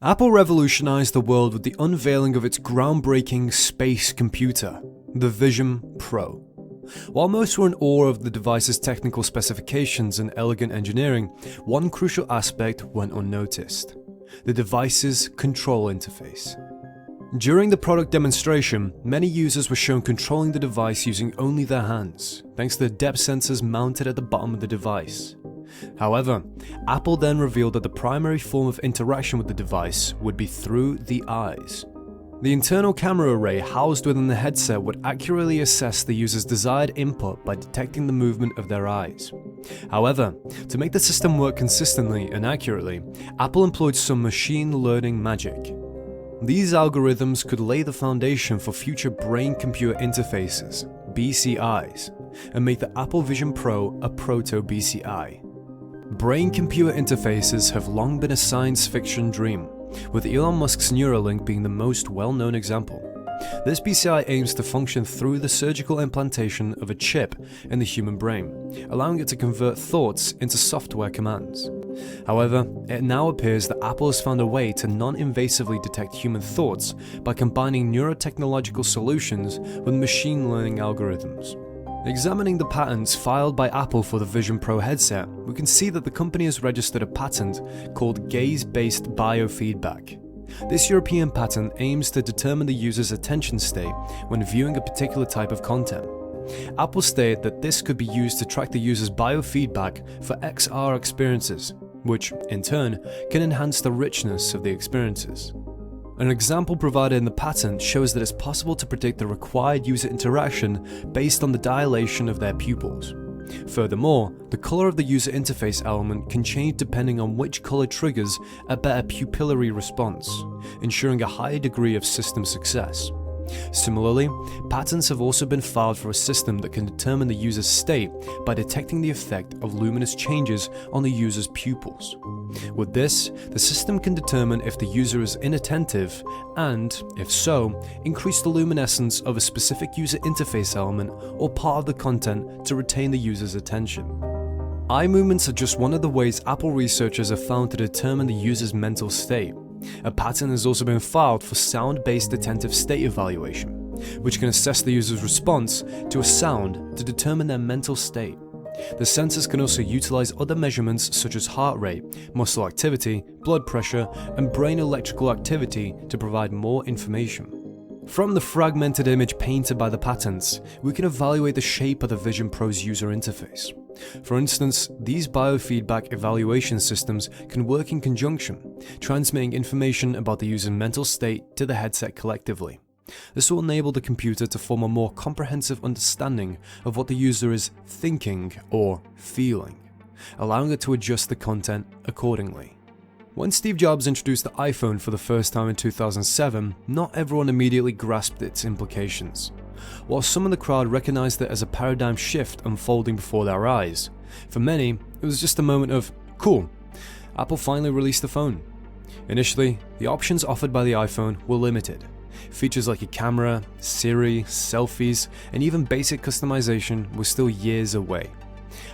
Apple revolutionized the world with the unveiling of its groundbreaking space computer, the Vision Pro. While most were in awe of the device's technical specifications and elegant engineering, one crucial aspect went unnoticed: the device's control interface. During the product demonstration, many users were shown controlling the device using only their hands, thanks to the depth sensors mounted at the bottom of the device. However, Apple then revealed that the primary form of interaction with the device would be through the eyes. The internal camera array housed within the headset would accurately assess the user's desired input by detecting the movement of their eyes. However, to make the system work consistently and accurately, Apple employed some machine learning magic. These algorithms could lay the foundation for future brain-computer interfaces, BCIs, and make the Apple Vision Pro a proto-BCI. Brain-computer interfaces have long been a science fiction dream, with Elon Musk's Neuralink being the most well-known example. This BCI aims to function through the surgical implantation of a chip in the human brain, allowing it to convert thoughts into software commands. However, it now appears that Apple has found a way to non-invasively detect human thoughts by combining neurotechnological solutions with machine learning algorithms. Examining the patents filed by Apple for the Vision Pro headset, we can see that the company has registered a patent called gaze-based biofeedback. This European patent aims to determine the user's attention state when viewing a particular type of content. Apple stated that this could be used to track the user's biofeedback for XR experiences, which, in turn, can enhance the richness of the experiences. An example provided in the patent shows that it's possible to predict the required user interaction based on the dilation of their pupils. Furthermore, the color of the user interface element can change depending on which color triggers a better pupillary response, ensuring a higher degree of system success. Similarly, patents have also been filed for a system that can determine the user's state by detecting the effect of luminous changes on the user's pupils. With this, the system can determine if the user is inattentive and, if so, increase the luminescence of a specific user interface element or part of the content to retain the user's attention. Eye movements are just one of the ways Apple researchers have found to determine the user's mental state. A patent has also been filed for sound-based attentive state evaluation, which can assess the user's response to a sound to determine their mental state. The sensors can also utilize other measurements such as heart rate, muscle activity, blood pressure, and brain electrical activity to provide more information. From the fragmented image painted by the patents, we can evaluate the shape of the Vision Pro's user interface. For instance, these biofeedback evaluation systems can work in conjunction, transmitting information about the user's mental state to the headset collectively. This will enable the computer to form a more comprehensive understanding of what the user is thinking or feeling, allowing it to adjust the content accordingly. When Steve Jobs introduced the iPhone for the first time in 2007, not everyone immediately grasped its implications. While some in the crowd recognized it as a paradigm shift unfolding before their eyes, for many, it was just a moment of, cool, Apple finally released the phone. Initially, the options offered by the iPhone were limited. Features like a camera, Siri, selfies, and even basic customization were still years away.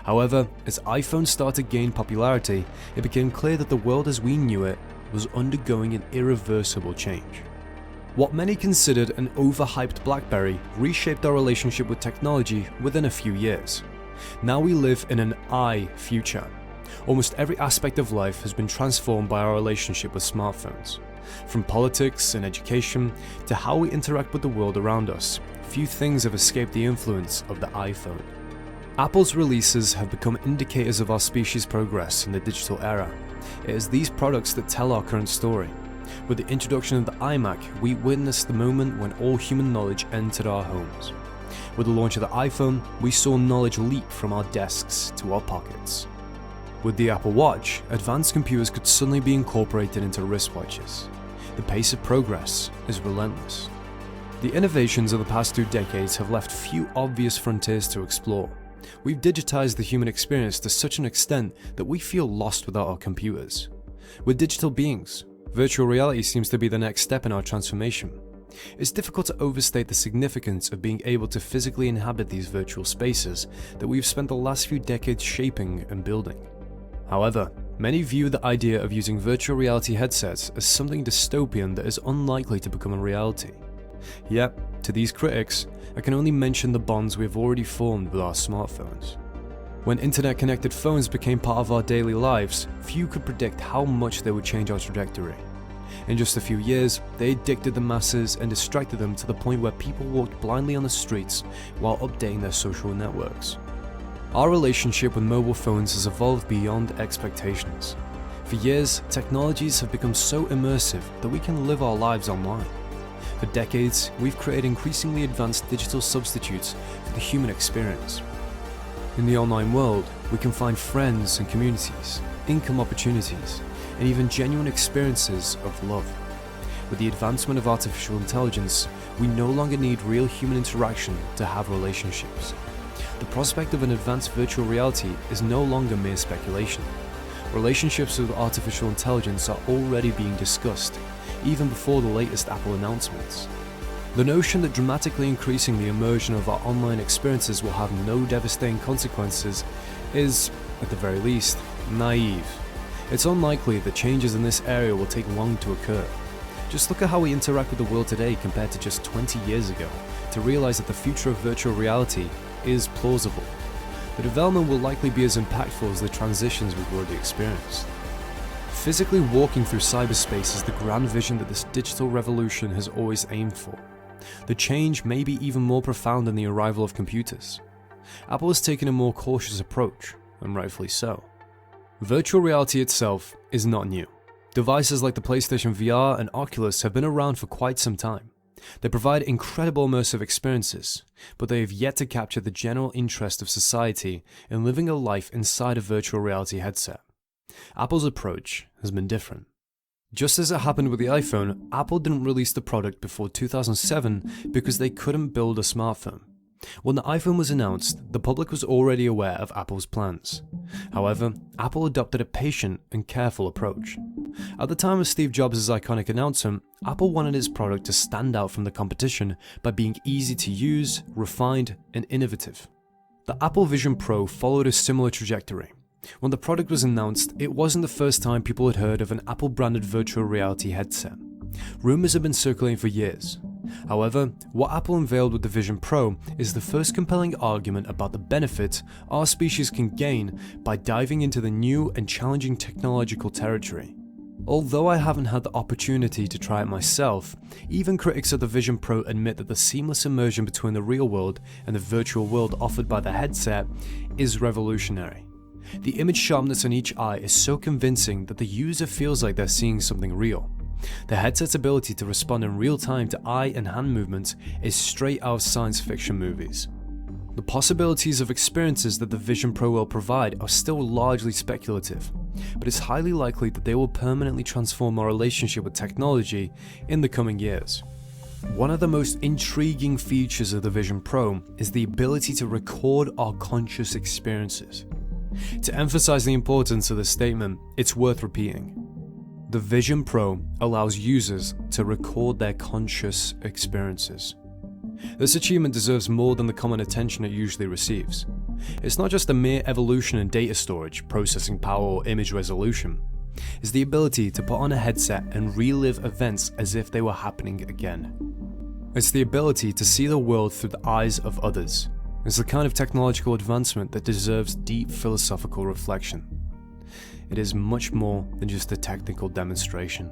However, as iPhones started to gain popularity, it became clear that the world as we knew it was undergoing an irreversible change. What many considered an overhyped BlackBerry reshaped our relationship with technology within a few years. Now we live in an I future. Almost every aspect of life has been transformed by our relationship with smartphones. From politics and education to how we interact with the world around us, few things have escaped the influence of the iPhone. Apple's releases have become indicators of our species' progress in the digital era. It is these products that tell our current story. With the introduction of the iMac, we witnessed the moment when all human knowledge entered our homes. With the launch of the iPhone, we saw knowledge leap from our desks to our pockets. With the Apple Watch, advanced computers could suddenly be incorporated into wristwatches. The pace of progress is relentless. The innovations of the past 2 decades have left few obvious frontiers to explore. We've digitized the human experience to such an extent that we feel lost without our computers. We're digital beings. Virtual reality seems to be the next step in our transformation. It's difficult to overstate the significance of being able to physically inhabit these virtual spaces that we've spent the last few decades shaping and building. However, many view the idea of using virtual reality headsets as something dystopian that is unlikely to become a reality. Yet, to these critics, I can only mention the bonds we have already formed with our smartphones. When internet-connected phones became part of our daily lives, few could predict how much they would change our trajectory. In just a few years, they addicted the masses and distracted them to the point where people walked blindly on the streets while updating their social networks. Our relationship with mobile phones has evolved beyond expectations. For years, technologies have become so immersive that we can live our lives online. For decades, we've created increasingly advanced digital substitutes for the human experience. In the online world, we can find friends and communities, income opportunities, and even genuine experiences of love. With the advancement of artificial intelligence, we no longer need real human interaction to have relationships. The prospect of an advanced virtual reality is no longer mere speculation. Relationships with artificial intelligence are already being discussed, even before the latest Apple announcements. The notion that dramatically increasing the immersion of our online experiences will have no devastating consequences is, at the very least, naive. It's unlikely that changes in this area will take long to occur. Just look at how we interact with the world today compared to just 20 years ago to realize that the future of virtual reality is plausible. The development will likely be as impactful as the transitions we've already experienced. Physically walking through cyberspace is the grand vision that this digital revolution has always aimed for. The change may be even more profound than the arrival of computers. Apple has taken a more cautious approach, and rightfully so. Virtual reality itself is not new. Devices like the PlayStation VR and Oculus have been around for quite some time. They provide incredible immersive experiences, but they have yet to capture the general interest of society in living a life inside a virtual reality headset. Apple's approach has been different. Just as it happened with the iPhone, Apple didn't release the product before 2007 because they couldn't build a smartphone. When the iPhone was announced, the public was already aware of Apple's plans. However, Apple adopted a patient and careful approach. At the time of Steve Jobs' iconic announcement, Apple wanted its product to stand out from the competition by being easy to use, refined, and innovative. The Apple Vision Pro followed a similar trajectory. When the product was announced, it wasn't the first time people had heard of an Apple-branded virtual reality headset. Rumors had been circulating for years. However, what Apple unveiled with the Vision Pro is the first compelling argument about the benefit our species can gain by diving into the new and challenging technological territory. Although I haven't had the opportunity to try it myself, even critics of the Vision Pro admit that the seamless immersion between the real world and the virtual world offered by the headset is revolutionary. The image sharpness in each eye is so convincing that the user feels like they're seeing something real. The headset's ability to respond in real time to eye and hand movements is straight out of science fiction movies. The possibilities of experiences that the Vision Pro will provide are still largely speculative, but it's highly likely that they will permanently transform our relationship with technology in the coming years. One of the most intriguing features of the Vision Pro is the ability to record our conscious experiences. To emphasize the importance of this statement, it's worth repeating. The Vision Pro allows users to record their conscious experiences. This achievement deserves more than the common attention it usually receives. It's not just a mere evolution in data storage, processing power, or image resolution. It's the ability to put on a headset and relive events as if they were happening again. It's the ability to see the world through the eyes of others. It's the kind of technological advancement that deserves deep philosophical reflection. It is much more than just a technical demonstration.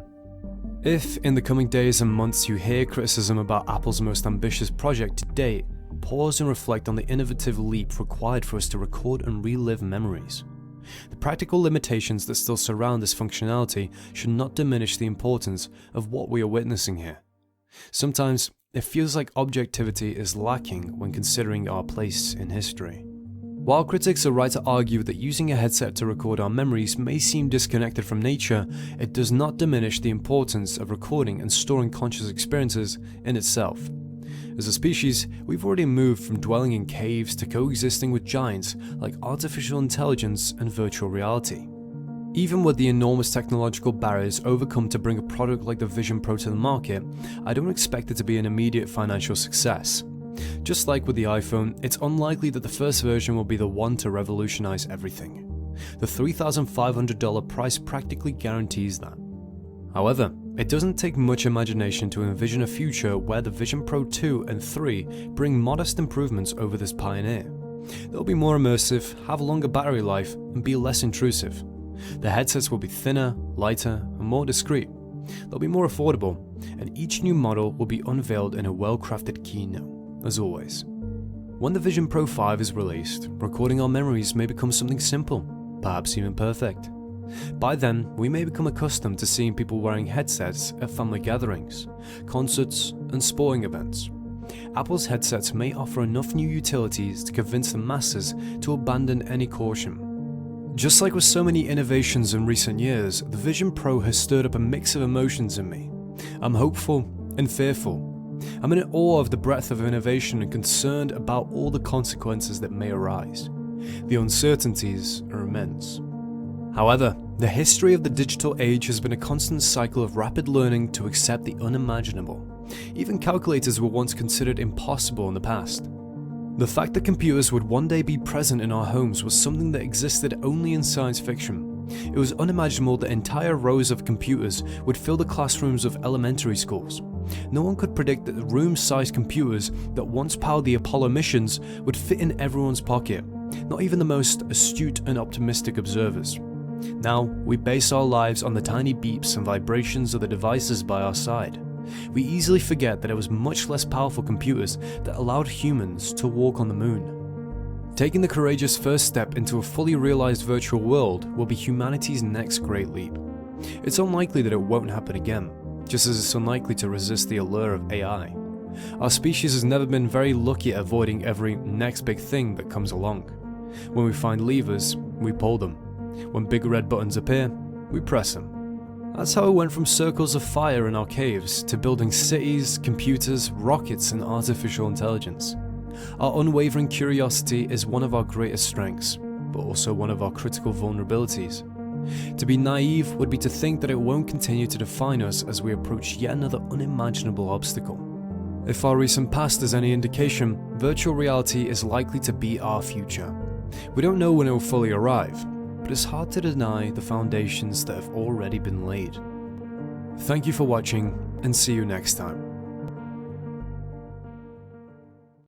If, in the coming days and months, you hear criticism about Apple's most ambitious project to date, pause and reflect on the innovative leap required for us to record and relive memories. The practical limitations that still surround this functionality should not diminish the importance of what we are witnessing here. Sometimes, it feels like objectivity is lacking when considering our place in history. While critics are right to argue that using a headset to record our memories may seem disconnected from nature, it does not diminish the importance of recording and storing conscious experiences in itself. As a species, we've already moved from dwelling in caves to coexisting with giants like artificial intelligence and virtual reality. Even with the enormous technological barriers overcome to bring a product like the Vision Pro to the market, I don't expect it to be an immediate financial success. Just like with the iPhone, it's unlikely that the first version will be the one to revolutionize everything. The $3,500 price practically guarantees that. However, it doesn't take much imagination to envision a future where the Vision Pro 2 and 3 bring modest improvements over this Pioneer. They'll be more immersive, have a longer battery life, and be less intrusive. The headsets will be thinner, lighter, and more discreet. They'll be more affordable, and each new model will be unveiled in a well-crafted keynote, as always. When the Vision Pro 5 is released, recording our memories may become something simple, perhaps even perfect. By then, we may become accustomed to seeing people wearing headsets at family gatherings, concerts, and sporting events. Apple's headsets may offer enough new utilities to convince the masses to abandon any caution. Just like with so many innovations in recent years, the Vision Pro has stirred up a mix of emotions in me. I'm hopeful and fearful. I'm in awe of the breadth of innovation and concerned about all the consequences that may arise. The uncertainties are immense. However, the history of the digital age has been a constant cycle of rapid learning to accept the unimaginable. Even calculators were once considered impossible in the past. The fact that computers would one day be present in our homes was something that existed only in science fiction. It was unimaginable that entire rows of computers would fill the classrooms of elementary schools. No one could predict that the room-sized computers that once powered the Apollo missions would fit in everyone's pocket, not even the most astute and optimistic observers. Now, we base our lives on the tiny beeps and vibrations of the devices by our side. We easily forget that it was much less powerful computers that allowed humans to walk on the moon. Taking the courageous first step into a fully realized virtual world will be humanity's next great leap. It's unlikely that it won't happen again, just as it's unlikely to resist the allure of AI. Our species has never been very lucky at avoiding every next big thing that comes along. When we find levers, we pull them. When big red buttons appear, we press them. That's how it went from circles of fire in our caves to building cities, computers, rockets, and artificial intelligence. Our unwavering curiosity is one of our greatest strengths, but also one of our critical vulnerabilities. To be naive would be to think that it won't continue to define us as we approach yet another unimaginable obstacle. If our recent past is any indication, virtual reality is likely to be our future. We don't know when it will fully arrive, but it's hard to deny the foundations that have already been laid. Thank you for watching, and see you next time.